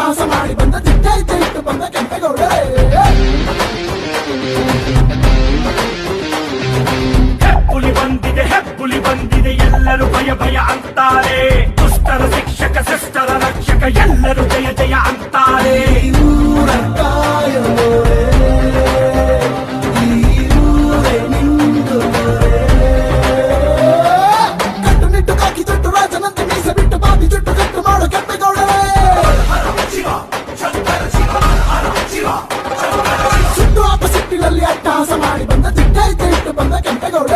ಅಟ್ಟಹಾಸ ಮಾಡಿ ಬಂದ ದಿಟ್ಟೈತೆ ಇಟ್ಟು ಬಂದ ಕೆಂಪೇಗೌಡರೇ. ಹೆಬ್ಬುಲಿ ಬಂದಿದೆ ಎಲ್ಲರೂ ಭಯ ಭಯ ಅಂತಾರೆ. ದುಷ್ಟರ ಶಿಕ್ಷಕ ಶಿಷ್ಟರ ರಕ್ಷಕ ಎಲ್ಲರೂ ಜಯ ಜಯ ಅಂತಾರೆ. ಕಟ್ಟುನಿಟ್ಟು ಕಾಕಿ ಜೊಟ್ಟು ರಾಜನಂತೆ ಮೀಸ ಬಿಟ್ಟು ಬಾಬಿ ಜುಟ್ಟು ಕಟ್ಟು ಮಾಡೋ ಕೆಂಪೇಗೌಡರೇ. ಸುಟ್ಟು ಆಪ ಸಿಟ್ಟಿನಲ್ಲಿ ಅಟ್ಟಹಾಸ ಮಾಡಿ ಬಂದ ದಿಟ್ಟೈತೆ ಇಟ್ಟು ಬಂದ ಕೆಂಪೇಗೌಡ.